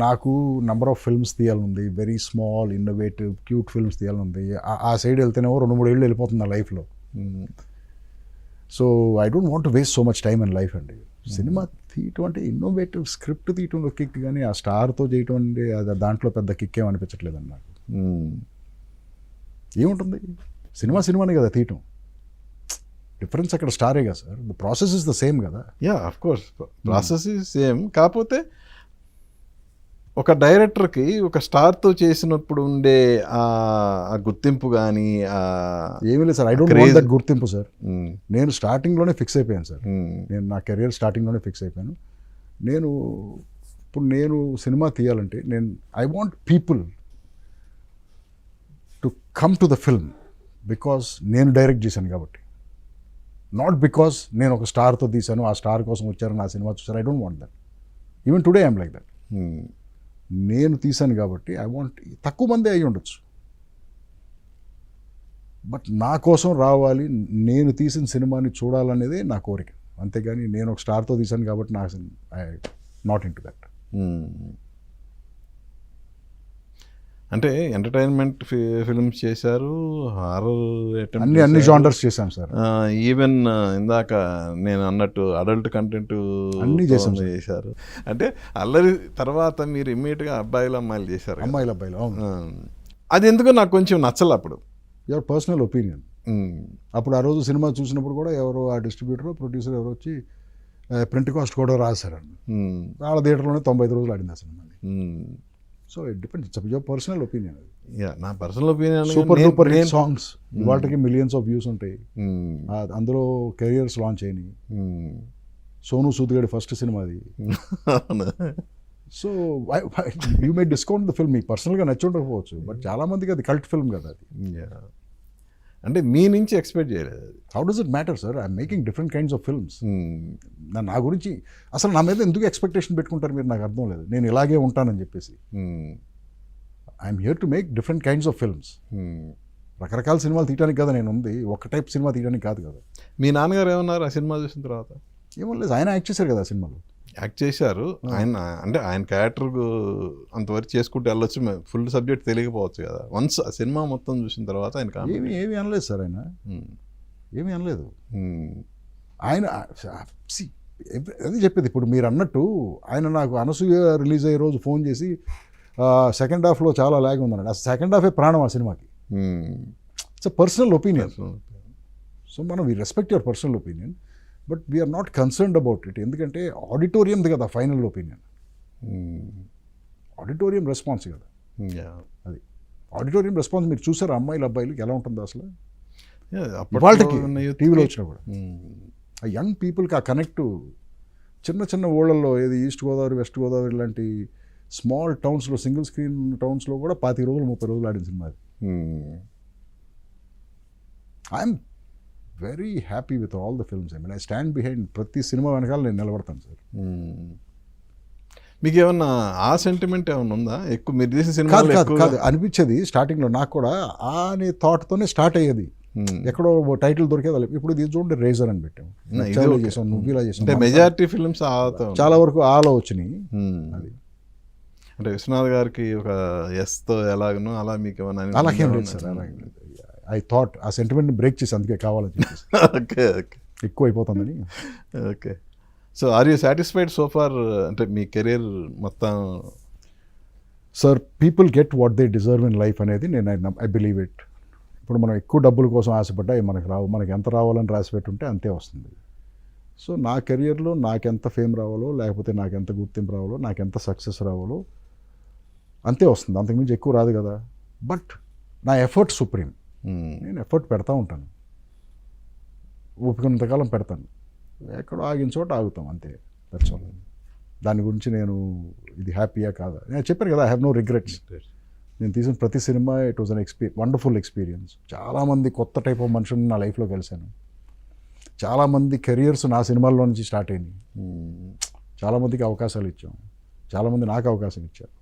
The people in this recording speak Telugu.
నాకు నెంబర్ ఆఫ్ ఫిల్మ్స్ తీయాలనుంది, very small innovative cute films తీయాలనుంది. ఆ సైడ్ వెళ్తేనేమో 2-3 ఏళ్ళు వెళ్ళిపోతుంది నా లైఫ్లో. So I don't want to waste so much time in life అండి. సినిమా తీయటం అంటే ఇన్నోవేటివ్ స్క్రిప్ట్ తీయటంలో కిక్, కానీ ఆ స్టార్తో చేయటం అంటే అది దాంట్లో పెద్ద కిక్ ఏమనిపించట్లేదండి నాకు. ఏముంటుంది, సినిమానే కదా తీయటం. డిఫరెన్స్ అక్కడ స్టారే కదా sir, the process is the same కదా. Yeah of course process is same. కాకపోతే ఒక డైరెక్టర్కి ఒక స్టార్తో చేసినప్పుడు ఉండే ఆ గుర్తింపు కానీ ఏమీ లేదు sir. I don't want that గుర్తింపు సార్. నేను స్టార్టింగ్లోనే ఫిక్స్ అయిపోయాను సార్. నేను నా కెరియర్ స్టార్టింగ్లోనే ఫిక్స్ అయిపోయాను. ఇప్పుడు నేను సినిమా తీయాలంటే I want people to come to the film because నేను డైరెక్ట్ చేశాను కాబట్టి, నాట్ బికాస్ నేను ఒక స్టార్తో తీశాను, ఆ స్టార్ కోసం వచ్చారు నా సినిమా చూసారు. I don't want that. Even today I'm like that. నేను తీశాను కాబట్టి ఐ వాంట్, తక్కువ మంది అయి ఉండొచ్చు, బట్ నా కోసం రావాలి, నేను తీసిన సినిమాని చూడాలనేదే నా కోరిక. అంతేగాని నేను ఒక స్టార్తో తీశాను కాబట్టి I not in to that. అంటే ఎంటర్టైన్మెంట్ ఫిల్మ్స్ చేశారు, హారర్ అన్ని జానర్స్ చేశాం సార్. ఈవెన్ ఇందాక నేను అన్నట్టు అడల్ట్ కంటెంట్ అన్ని చేశారు. అంటే అల్లరి తర్వాత మీరు ఇమ్మీడియట్గా అబ్బాయిలు అమ్మాయిలు చేశారు. అమ్మాయిలు అబ్బాయిలు, అవును. అది ఎందుకో నాకు కొంచెం నచ్చలే అప్పుడు. Your personal opinion. అప్పుడు ఆ రోజు సినిమా చూసినప్పుడు కూడా ఎవరో ఆ డిస్ట్రిబ్యూటర్ ప్రొడ్యూసర్ ఎవరో వచ్చి ప్రింట్ కాస్ట్ కూడా రాశారండి. వాళ్ళ థియేటర్లోనే 95 రోజులు ఆడింది ఆ cinema. So it depends, it's your personal opinion. నా personal opinion. Super duper hit songs వాటికి మిలియన్స్ ఆఫ్ వ్యూస్ ఉంటాయి. అందులో కెరియర్స్ లాంచ్ అయినాయి. సోను సూద్ గారి ఫస్ట్ సినిమా అది. So you may discount the film. మీకు పర్సనల్గా నచ్చి ఉండకపోవచ్చు, బట్ చాలా మందికి అది కల్ట్ ఫిల్మ్ కదా అది. అంటే మీ నుంచి ఎక్స్పెక్ట్ చేయలేదు. How does it matter sir? I'm making different kinds of films. నా గురించి అసలు నా మీద ఎందుకు ఎక్స్పెక్టేషన్ పెట్టుకుంటారు మీరు, నాకు అర్థం లేదు. నేను ఇలాగే ఉంటానని చెప్పేసి. I'm here to make different kinds of films. రకరకాల సినిమాలు తీయడానికి కదా నేను ఉంది, ఒక టైప్ సినిమా తీయడానికి కాదు కదా. మీ నాన్నగారు ఏమన్నారు ఆ సినిమా చూసిన తర్వాత? ఏమో లేదు, ఆయన యాక్ట్ చేశారు కదా ఆ సినిమాలో. యాక్ట్ చేశారు ఆయన, అంటే ఆయన క్యారెక్టర్ అంతవరకు చేసుకుంటూ వెళ్ళొచ్చు, ఫుల్ సబ్జెక్ట్ తెలియకపోవచ్చు కదా. వన్స్ ఆ సినిమా మొత్తం చూసిన తర్వాత ఆయన ఏమీ అనలేదు సార్. ఆయన ఏమీ అనలేదు. ఆయన అది చెప్పేది. ఇప్పుడు మీరు అన్నట్టు ఆయన నాకు అనసూయ రిలీజ్ అయ్యే రోజు ఫోన్ చేసి సెకండ్ హాఫ్లో చాలా లాగ్ ఉందన్నాడు. ఆ సెకండ్ హాఫే ప్రాణం ఆ సినిమాకి. It's a personal opinion. So మనం we respect your personal opinion, but we are not concerned about it. ఎందుకంటే ఆడిటోరియంది కదా ఫైనల్ ఒపీనియన్, ఆడిటోరియం రెస్పాన్స్ కదా అది. ఆడిటోరియం రెస్పాన్స్ మీరు చూసారు అమ్మాయిలు అబ్బాయిలకి ఎలా ఉంటుందో అసలు వాళ్ళకి టీవీలో వచ్చినా కూడా. ఆ యంగ్ పీపుల్కి ఆ కనెక్ట్ చిన్న చిన్న ఊళ్ళల్లో, ఏది ఈస్ట్ గోదావరి వెస్ట్ గోదావరి లాంటి స్మాల్ టౌన్స్లో, సింగిల్ స్క్రీన్ టౌన్స్లో కూడా 25 రోజులు 30 రోజులు ఆడిన సినిమా అది. I'm very happy with all the films. I mean I stand behind ప్రతి సినిమా వెనకాల నేను నిలబడతాను సార్. మీకు ఏమన్నా ఆ సెంటిమెంట్ ఏమన్నా ఉందా? ఎక్కువ మీరు చేసిన సినిమా కాదు అనిపించేది స్టార్టింగ్లో నాకు కూడా. అనే థాట్తోనే స్టార్ట్ అయ్యేది. ఎక్కడో టైటిల్ దొరికేది. ఇప్పుడు ఇది చూడండి రేజర్ అని పెట్టాం, చేసాం, నువ్వు ఇలా చేసాం. మెజారిటీ ఫిల్మ్స్ చాలా వరకు ఆలో వచ్చినాయి. అది అంటే విశ్వనాథ్ గారికి ఒక ఎస్తో ఎలాగనో అలా మీకు ఏమన్నా? అలాగేం లేదు సార్, అలాగేం లేదు. ఐ థాట్ ఆ సెంటిమెంట్ని బ్రేక్ చేసి అందుకే కావాలని చెప్పేసి. ఓకే ఎక్కువ అయిపోతుందని. Okay. So are you satisfied so far? అంటే మీ కెరీర్ మొత్తం sir, people get what they deserve in life అనేది నేను ఐ బిలీవ్ ఇట్. ఇప్పుడు మనం ఎక్కువ డబ్బుల కోసం ఆశపడ్డా మనకు రావు. మనకి ఎంత రావాలని రాసి పెట్టుంటే అంతే వస్తుంది. సో నా కెరియర్లో నాకెంత ఫేమ్ రావాలో, లేకపోతే నాకెంత గుర్తింపు రావాలో, నాకెంత సక్సెస్ రావాలో అంతే వస్తుంది. అంతకుమించి ఎక్కువ రాదు కదా. బట్ నా ఎఫర్ట్ సుప్రీం. నేను ఎఫర్ట్ పెడతా ఉంటాను, ఒప్పుకున్నంతకాలం పెడతాను. ఎక్కడో ఆగిన చోట ఆగుతాం అంతే. That's all. దాని గురించి నేను ఇది హ్యాపీయా కాదా నేను చెప్పాను కదా, ఐ హ్యావ్ నో రిగ్రెట్స్. నేను తీసిన ప్రతి cinema it was an wonderful experience. చాలామంది కొత్త టైప్ ఆఫ్ మనుషులను నా లైఫ్లో కలిశాను. చాలామంది కెరియర్స్ నా సినిమాల్లో నుంచి స్టార్ట్ అయినాయి. చాలామందికి అవకాశాలు ఇచ్చాం, చాలామంది నాకు అవకాశం ఇచ్చారు.